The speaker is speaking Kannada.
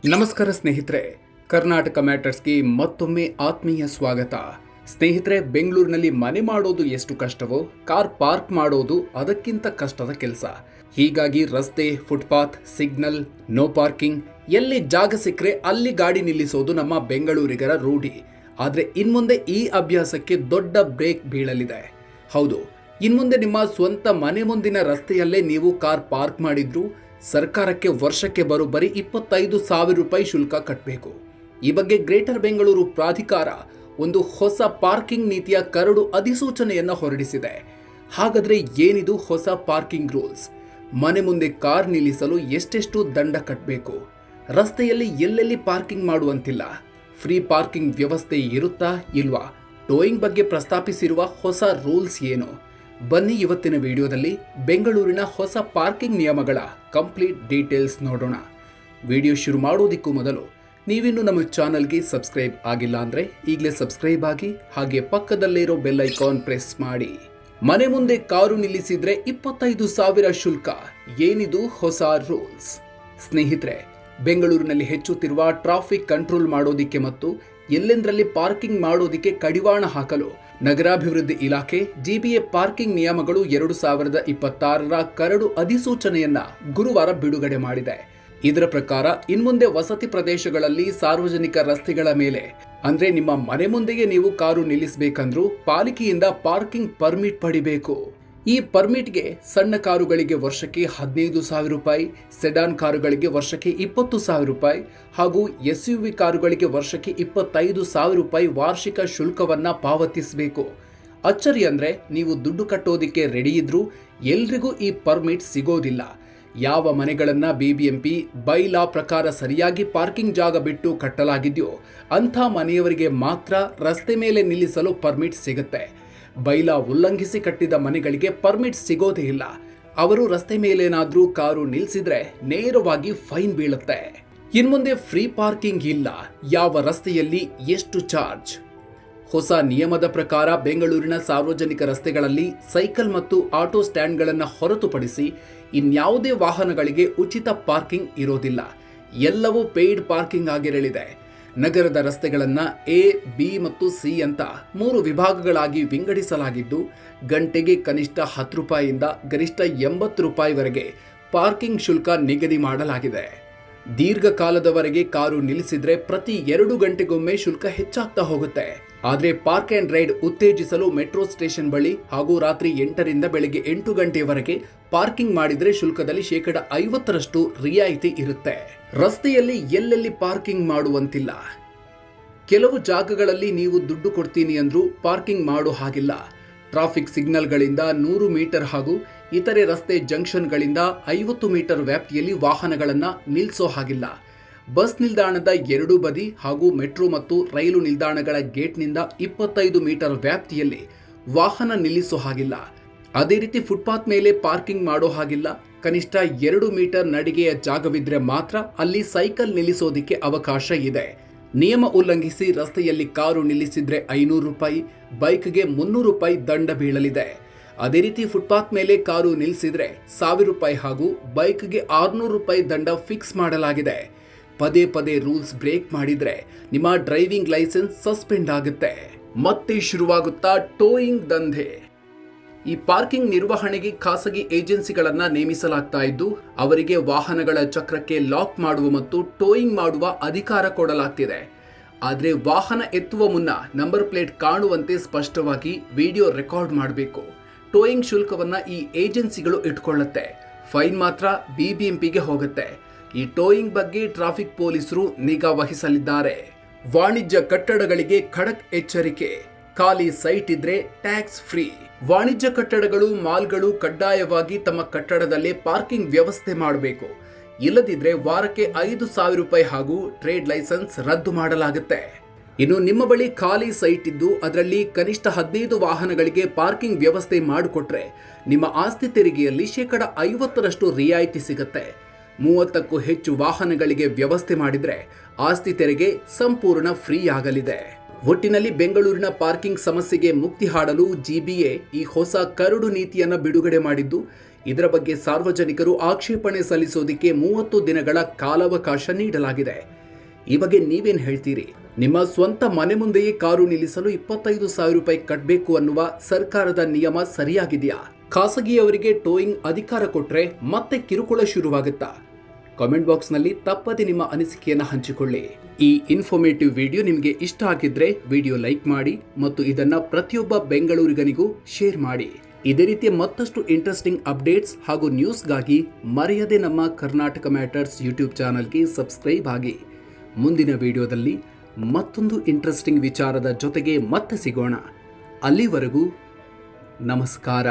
ನಮಸ್ಕಾರ ಸ್ನೇಹಿತರೆ, ಕರ್ನಾಟಕ ಮ್ಯಾಟರ್ಸ್ಗೆ ಮತ್ತೊಮ್ಮೆ ಆತ್ಮೀಯ ಸ್ವಾಗತ. ಸ್ನೇಹಿತರೆ, ಬೆಂಗಳೂರಿನಲ್ಲಿ ಮನೆ ಮಾಡೋದು ಎಷ್ಟು ಕಷ್ಟವೋ ಕಾರ್ ಪಾರ್ಕ್ ಮಾಡೋದು ಅದಕ್ಕಿಂತ ಕಷ್ಟದ ಕೆಲಸ. ಹೀಗಾಗಿ ರಸ್ತೆ, ಫುಟ್ಪಾತ್, ಸಿಗ್ನಲ್, ನೋ ಪಾರ್ಕಿಂಗ್, ಎಲ್ಲಿ ಜಾಗ ಸಿಕ್ಕರೆ ಅಲ್ಲಿ ಗಾಡಿ ನಿಲ್ಲಿಸೋದು ನಮ್ಮ ಬೆಂಗಳೂರಿಗರ ರೂಢಿ. ಆದರೆ ಇನ್ಮುಂದೆ ಈ ಅಭ್ಯಾಸಕ್ಕೆ ದೊಡ್ಡ ಬ್ರೇಕ್ ಬೀಳಲಿದೆ. ಹೌದು, ಇನ್ಮುಂದೆ ನಿಮ್ಮ ಸ್ವಂತ ಮನೆ ಮುಂದಿನ ರಸ್ತೆಯಲ್ಲೇ ನೀವು ಕಾರ್ ಪಾರ್ಕ್ ಮಾಡಿದ್ರು ಸರ್ಕಾರಕ್ಕೆ ವರ್ಷಕ್ಕೆ ಬರೋಬ್ಬರಿ 25,000 ರೂಪಾಯಿ ಶುಲ್ಕ ಕಟ್ಟಬೇಕು. ಈ ಬಗ್ಗೆ ಗ್ರೇಟರ್ ಬೆಂಗಳೂರು ಪ್ರಾಧಿಕಾರ ಒಂದು ಹೊಸ ಪಾರ್ಕಿಂಗ್ ನೀತಿಯ ಕರಡು ಅಧಿಸೂಚನೆಯನ್ನು ಹೊರಡಿಸಿದೆ. ಹಾಗಾದ್ರೆ ಏನಿದು ಹೊಸ ಪಾರ್ಕಿಂಗ್ ರೂಲ್ಸ್? ಮನೆ ಮುಂದೆ ಕಾರ್ ನಿಲ್ಲಿಸಲು ಎಷ್ಟೆಷ್ಟು ದಂಡ ಕಟ್ಟಬೇಕು? ರಸ್ತೆಯಲ್ಲಿ ಎಲ್ಲೆಲ್ಲಿ ಪಾರ್ಕಿಂಗ್ ಮಾಡುವಂತಿಲ್ಲ? ಫ್ರೀ ಪಾರ್ಕಿಂಗ್ ವ್ಯವಸ್ಥೆ ಇರುತ್ತಾ ಇಲ್ವಾ? ಟೋಯಿಂಗ್ ಬಗ್ಗೆ ಪ್ರಸ್ತಾಪಿಸಿರುವ ಹೊಸ ರೂಲ್ಸ್ ಏನು? ಬನ್ನಿ ಇವತ್ತಿನ ವಿಡಿಯೋದಲ್ಲಿ ಬೆಂಗಳೂರಿನ ಹೊಸ ಪಾರ್ಕಿಂಗ್ ನಿಯಮಗಳ ಕಂಪ್ಲೀಟ್ ಡೀಟೇಲ್ಸ್ ನೋಡೋಣ. ವಿಡಿಯೋ ಶುರು ಮಾಡೋದಕ್ಕೂ ಮೊದಲು ನೀವಿನ್ನೂ ನಮ್ಮ ಚಾನಲ್ಗೆ ಸಬ್ಸ್ಕ್ರೈಬ್ ಆಗಿಲ್ಲ ಅಂದರೆ ಈಗಲೇ ಸಬ್ಸ್ಕ್ರೈಬ್ ಆಗಿ, ಹಾಗೆ ಪಕ್ಕದಲ್ಲೇ ಇರೋ ಬೆಲ್ ಐಕಾನ್ ಪ್ರೆಸ್ ಮಾಡಿ. ಮನೆ ಮುಂದೆ ಕಾರು ನಿಲ್ಲಿಸಿದ್ರೆ 25,000 ಶುಲ್ಕ. ಏನಿದು ಹೊಸ ರೂಲ್ಸ್? ಸ್ನೇಹಿತರೆ, ಬೆಂಗಳೂರಿನಲ್ಲಿ ಹೆಚ್ಚುತ್ತಿರುವ ಟ್ರಾಫಿಕ್ ಕಂಟ್ರೋಲ್ ಮಾಡೋದಿಕ್ಕೆ ಮತ್ತು ಎಲ್ಲೆಂದರಲ್ಲಿ ಪಾರ್ಕಿಂಗ್ ಮಾಡೋದಿಕ್ಕೆ ಕಡಿವಾಣ ಹಾಕಲು ನಗರಾಭಿವೃದ್ಧಿ ಇಲಾಖೆ ಜಿಬಿಎ ಪಾರ್ಕಿಂಗ್ ನಿಯಮಗಳು 2026ರ ಕರಡು ಅಧಿಸೂಚನೆಯನ್ನ ಗುರುವಾರ ಬಿಡುಗಡೆ ಮಾಡಿದೆ. ಇದರ ಪ್ರಕಾರ ಇನ್ಮುಂದೆ ವಸತಿ ಪ್ರದೇಶಗಳಲ್ಲಿ ಸಾರ್ವಜನಿಕ ರಸ್ತೆಗಳ ಮೇಲೆ, ಅಂದ್ರೆ ನಿಮ್ಮ ಮನೆ ಮುಂದೆಯೇ ನೀವು ಕಾರು ನಿಲ್ಲಿಸಬೇಕಂದ್ರೂ ಪಾಲಿಕೆಯಿಂದ ಪಾರ್ಕಿಂಗ್ ಪರ್ಮಿಟ್ ಪಡಿಬೇಕು. ಈ ಪರ್ಮಿಟ್ಗೆ ಸಣ್ಣ ಕಾರುಗಳಿಗೆ ವರ್ಷಕ್ಕೆ 15,000 ರೂಪಾಯಿ, ಸೆಡಾನ್ ಕಾರುಗಳಿಗೆ ವರ್ಷಕ್ಕೆ 20,000 ರೂಪಾಯಿ ಹಾಗೂ ಎಸ್ಯುವಿ ಕಾರುಗಳಿಗೆ ವರ್ಷಕ್ಕೆ 25,000 ರೂಪಾಯಿ ವಾರ್ಷಿಕ ಶುಲ್ಕವನ್ನ ಪಾವತಿಸಬೇಕು. ಅಚ್ಚರಿ ಅಂದ್ರೆ, ನೀವು ದುಡ್ಡು ಕಟ್ಟೋದಿಕ್ಕೆ ರೆಡಿ ಇದ್ರೂ ಎಲ್ರಿಗೂ ಈ ಪರ್ಮಿಟ್ ಸಿಗೋದಿಲ್ಲ. ಯಾವ ಮನೆಗಳನ್ನ ಬಿಬಿಎಂಪಿ ಬೈ ಲಾ ಪ್ರಕಾರ ಸರಿಯಾಗಿ ಪಾರ್ಕಿಂಗ್ ಜಾಗ ಬಿಟ್ಟು ಕಟ್ಟಲಾಗಿದೆಯೋ ಅಂಥ ಮನೆಯವರಿಗೆ ಮಾತ್ರ ರಸ್ತೆ ಮೇಲೆ ನಿಲ್ಲಿಸಲು ಪರ್ಮಿಟ್ ಸಿಗುತ್ತೆ. ಬೈಲಾ ಉಲ್ಲಂಘಿಸಿ ಕಟ್ಟಿದ ಮನೆಗಳಿಗೆ ಪರ್ಮಿಟ್ ಸಿಗೋದೇ ಇಲ್ಲ. ಅವರು ರಸ್ತೆ ಮೇಲೇನಾದ್ರೂ ಕಾರು ನಿಲ್ಲಿಸಿದ್ರೆ ನೇರವಾಗಿ ಫೈನ್ ಬೀಳುತ್ತೆ. ಇನ್ಮುಂದೆ ಫ್ರೀ ಪಾರ್ಕಿಂಗ್ ಇಲ್ಲ. ಯಾವ ರಸ್ತೆಯಲ್ಲಿ ಎಷ್ಟು ಚಾರ್ಜ್? ಹೊಸ ನಿಯಮದ ಪ್ರಕಾರ ಬೆಂಗಳೂರಿನ ಸಾರ್ವಜನಿಕ ರಸ್ತೆಗಳಲ್ಲಿ ಸೈಕಲ್ ಮತ್ತು ಆಟೋ ಸ್ಟ್ಯಾಂಡ್ಗಳನ್ನು ಹೊರತುಪಡಿಸಿ ಇನ್ಯಾವುದೇ ವಾಹನಗಳಿಗೆ ಉಚಿತ ಪಾರ್ಕಿಂಗ್ ಇರೋದಿಲ್ಲ. ಎಲ್ಲವೂ ಪೇಯ್ಡ್ ಪಾರ್ಕಿಂಗ್ ಆಗಿರಲಿದೆ. ನಗರದ ರಸ್ತೆಗಳನ್ನು ಎ, ಬಿ ಮತ್ತು ಸಿ ಅಂತ 3 ವಿಭಾಗಗಳಾಗಿ ವಿಂಗಡಿಸಲಾಗಿದ್ದು, ಗಂಟೆಗೆ ಕನಿಷ್ಠ 10 ರೂಪಾಯಿಯಿಂದ ಗರಿಷ್ಠ 80 ರೂಪಾಯಿವರೆಗೆ ಪಾರ್ಕಿಂಗ್ ಶುಲ್ಕ ನಿಗದಿ ಮಾಡಲಾಗಿದೆ. ದೀರ್ಘಕಾಲದವರೆಗೆ ಕಾರು ನಿಲ್ಲಿಸಿದ್ರೆ ಪ್ರತಿ 2 ಗಂಟೆಗೊಮ್ಮೆ ಶುಲ್ಕ ಹೆಚ್ಚಾಗ್ತಾ ಹೋಗುತ್ತೆ. ಆದರೆ ಪಾರ್ಕ್ ಅಂಡ್ ರೈಡ್ ಉತ್ತೇಜಿಸಲು ಮೆಟ್ರೋ ಸ್ಟೇಷನ್ ಬಳಿ ಹಾಗೂ ರಾತ್ರಿ 8ರಿಂದ ಬೆಳಗ್ಗೆ 8 ಗಂಟೆಯವರೆಗೆ ಪಾರ್ಕಿಂಗ್ ಮಾಡಿದ್ರೆ ಶುಲ್ಕದಲ್ಲಿ 50% ರಿಯಾಯಿತಿ ಇರುತ್ತೆ. ರಸ್ತೆಯಲ್ಲಿ ಎಲ್ಲೆಲ್ಲಿ ಪಾರ್ಕಿಂಗ್ ಮಾಡುವಂತಿಲ್ಲ. ಕೆಲವು ಜಾಗಗಳಲ್ಲಿ ನೀವು ದುಡ್ಡು ಕೊಡ್ತೀನಿ ಅಂದ್ರೂ ಪಾರ್ಕಿಂಗ್ ಮಾಡೋ ಹಾಗಿಲ್ಲ. ಟ್ರಾಫಿಕ್ ಸಿಗ್ನಲ್ಗಳಿಂದ 100 ಮೀಟರ್ ಹಾಗೂ ಇತರೆ ರಸ್ತೆ ಜಂಕ್ಷನ್ಗಳಿಂದ 50 ಮೀಟರ್ ವ್ಯಾಪ್ತಿಯಲ್ಲಿ ವಾಹನಗಳನ್ನು ನಿಲ್ಲಿಸೋ ಹಾಗಿಲ್ಲ. ಬಸ್ ನಿಲ್ದಾಣದ 2 ಬದಿ ಹಾಗೂ ಮೆಟ್ರೋ ಮತ್ತು ರೈಲು ನಿಲ್ದಾಣಗಳ ಗೇಟ್ನಿಂದ 25 ಮೀಟರ್ ವ್ಯಾಪ್ತಿಯಲ್ಲಿ ವಾಹನ ನಿಲ್ಲಿಸೋ ಹಾಗಿಲ್ಲ. ಅದೇ ರೀತಿ ಫುಟ್ಪಾತ್ ಮೇಲೆ ಪಾರ್ಕಿಂಗ್ ಮಾಡೋ ಹಾಗಿಲ್ಲ. ಕನಿಷ್ಠ 2 ಮೀಟರ್ ನಡಿಗೆಯ ಜಾಗವಿದ್ರೆ ಮಾತ್ರ ಅಲ್ಲಿ ಸೈಕಲ್ ನಿಲ್ಲಿಸೋದಿಕ್ಕೆ ಅವಕಾಶ ಇದೆ. ನಿಯಮ ಉಲ್ಲಂಘಿಸಿ ರಸ್ತೆಯಲ್ಲಿ ಕಾರು ನಿಲ್ಲಿಸಿದ್ರೆ 500 ರೂಪಾಯಿ, ಬೈಕ್ಗೆ 300 ರೂಪಾಯಿ ದಂಡ ಬೀಳಲಿದೆ. ಅದೇ ರೀತಿ ಫುಟ್ಪಾತ್ ಮೇಲೆ ಕಾರು ನಿಲ್ಲಿಸಿದ್ರೆ 1,000 ರೂಪಾಯಿ ಹಾಗೂ ಬೈಕ್ಗೆ 600 ರೂಪಾಯಿ ದಂಡ ಫಿಕ್ಸ್ ಮಾಡಲಾಗಿದೆ. ಪದೇ ಪದೇ ರೂಲ್ಸ್ ಬ್ರೇಕ್ ಮಾಡಿದ್ರೆ ನಿಮ್ಮ ಡ್ರೈವಿಂಗ್ ಲೈಸೆನ್ಸ್ ಸಸ್ಪೆಂಡ್ ಆಗುತ್ತೆ. ಮತ್ತೆ ಶುರುವಾಗುತ್ತಾ ಟೋಯಿಂಗ್ ದಂಧೆ. ಈ ಪಾರ್ಕಿಂಗ್ ನಿರ್ವಹಣೆಗೆ ಖಾಸಗಿ ಏಜೆನ್ಸಿಗಳನ್ನ ನೇಮಿಸಲಾಗ್ತಾ ಇದ್ದು, ಅವರಿಗೆ ವಾಹನಗಳ ಚಕ್ರಕ್ಕೆ ಲಾಕ್ ಮಾಡುವ ಮತ್ತು ಟೋಯಿಂಗ್ ಮಾಡುವ ಅಧಿಕಾರ ಕೊಡಲಾಗ್ತಿದೆ. ಆದರೆ ವಾಹನ ಎತ್ತುವ ಮುನ್ನ ನಂಬರ್ ಪ್ಲೇಟ್ ಕಾಣುವಂತೆ ಸ್ಪಷ್ಟವಾಗಿ ವಿಡಿಯೋ ರೆಕಾರ್ಡ್ ಮಾಡಬೇಕು. ಟೋಯಿಂಗ್ ಶುಲ್ಕವನ್ನ ಈ ಏಜೆನ್ಸಿಗಳು ಇಟ್ಕೊಳ್ಳುತ್ತೆ. ಫೈನ್ ಮಾತ್ರ ಬಿಬಿಎಂಪಿಗೆ ಹೋಗುತ್ತೆ. ಈ ಟೋಯಿಂಗ್ ಬಗ್ಗೆ ಟ್ರಾಫಿಕ್ ಪೊಲೀಸರು ನಿಗಾ ವಹಿಸಲಿದ್ದಾರೆ. ವಾಣಿಜ್ಯ ಕಟ್ಟಡಗಳಿಗೆ ಖಡಕ್ ಎಚ್ಚರಿಕೆ. ಖಾಲಿ ಸೈಟ್ ಇದ್ರೆ ಟ್ಯಾಕ್ಸ್ ಫ್ರೀ. ವಾಣಿಜ್ಯ ಕಟ್ಟಡಗಳು, ಮಾಲ್ಗಳು ಕಡ್ಡಾಯವಾಗಿ ತಮ್ಮ ಕಟ್ಟಡದಲ್ಲೇ ಪಾರ್ಕಿಂಗ್ ವ್ಯವಸ್ಥೆ ಮಾಡಬೇಕು. ಇಲ್ಲದಿದ್ರೆ ವಾರಕ್ಕೆ 5,000 ರೂಪಾಯಿ ಹಾಗೂ ಟ್ರೇಡ್ ಲೈಸೆನ್ಸ್ ರದ್ದು ಮಾಡಲಾಗುತ್ತೆ. ಇನ್ನು ನಿಮ್ಮ ಬಳಿ ಖಾಲಿ ಸೈಟ್ ಇದ್ದು ಅದರಲ್ಲಿ ಕನಿಷ್ಠ 15 ವಾಹನಗಳಿಗೆ ಪಾರ್ಕಿಂಗ್ ವ್ಯವಸ್ಥೆ ಮಾಡಿಕೊಟ್ರೆ ನಿಮ್ಮ ಆಸ್ತಿ ತೆರಿಗೆಯಲ್ಲಿ 50% ರಿಯಾಯಿತಿ ಸಿಗುತ್ತೆ. 30ಕ್ಕೂ ಹೆಚ್ಚು ವಾಹನಗಳಿಗೆ ವ್ಯವಸ್ಥೆ ಮಾಡಿದ್ರೆ ಆಸ್ತಿ ತೆರಿಗೆ ಸಂಪೂರ್ಣ ಫ್ರೀ ಆಗಲಿದೆ. ಒಟ್ಟಿನಲ್ಲಿ ಬೆಂಗಳೂರಿನ ಪಾರ್ಕಿಂಗ್ ಸಮಸ್ಯೆಗೆ ಮುಕ್ತಿ ಹಾಡಲು ಜಿಬಿಎ ಈ ಹೊಸ ಕರಡು ನೀತಿಯನ್ನು ಬಿಡುಗಡೆ ಮಾಡಿದ್ದು, ಇದರ ಬಗ್ಗೆ ಸಾರ್ವಜನಿಕರು ಆಕ್ಷೇಪಣೆ ಸಲ್ಲಿಸೋದಕ್ಕೆ 30 ದಿನಗಳ ಕಾಲಾವಕಾಶ ನೀಡಲಾಗಿದೆ. ಈ ಬಗ್ಗೆ ನೀವೇನು ಹೇಳ್ತೀರಿ? ನಿಮ್ಮ ಸ್ವಂತ ಮನೆ ಮುಂದೆಯೇ ಕಾರು ನಿಲ್ಲಿಸಲು 25,000 ರೂಪಾಯಿ ಕಟ್ಟಬೇಕು ಅನ್ನುವ ಸರ್ಕಾರದ ನಿಯಮ ಸರಿಯಾಗಿದೆಯಾ? ಖಾಸಗಿಯವರಿಗೆ ಟೋಯಿಂಗ್ ಅಧಿಕಾರ ಕೊಟ್ರೆ ಮತ್ತೆ ಕಿರುಕುಳ ಶುರುವಾಗುತ್ತಾ? ಕಾಮೆಂಟ್ ಬಾಕ್ಸ್ನಲ್ಲಿ ತಪ್ಪದೆ ನಿಮ್ಮ ಅನಿಸಿಕೆಯನ್ನು ಹಂಚಿಕೊಳ್ಳಿ. ಈ ಇನ್ಫಾರ್ಮೇಟಿವ್ ವಿಡಿಯೋ ನಿಮಗೆ ಇಷ್ಟ ಆಗಿದ್ರೆ ವಿಡಿಯೋ ಲೈಕ್ ಮಾಡಿ ಮತ್ತು ಇದನ್ನ ಪ್ರತಿಯೊಬ್ಬ ಬೆಂಗಳೂರಿಗನಿಗೂ ಶೇರ್ ಮಾಡಿ. ಇದೇ ರೀತಿಯ ಮತ್ತಷ್ಟು ಇಂಟ್ರೆಸ್ಟಿಂಗ್ ಅಪ್ಡೇಟ್ಸ್ ಹಾಗೂ ನ್ಯೂಸ್ಗಾಗಿ ಮರೆಯದೆ ನಮ್ಮ ಕರ್ನಾಟಕ ಮ್ಯಾಟರ್ಸ್ ಯೂಟ್ಯೂಬ್ ಚಾನಲ್ಗೆ ಸಬ್ಸ್ಕ್ರೈಬ್ ಆಗಿ. ಮುಂದಿನ ವಿಡಿಯೋದಲ್ಲಿ ಮತ್ತೊಂದು ಇಂಟ್ರೆಸ್ಟಿಂಗ್ ವಿಚಾರದ ಜೊತೆಗೆ ಮತ್ತೆ ಸಿಗೋಣ. ಅಲ್ಲಿವರೆಗೂ ನಮಸ್ಕಾರ.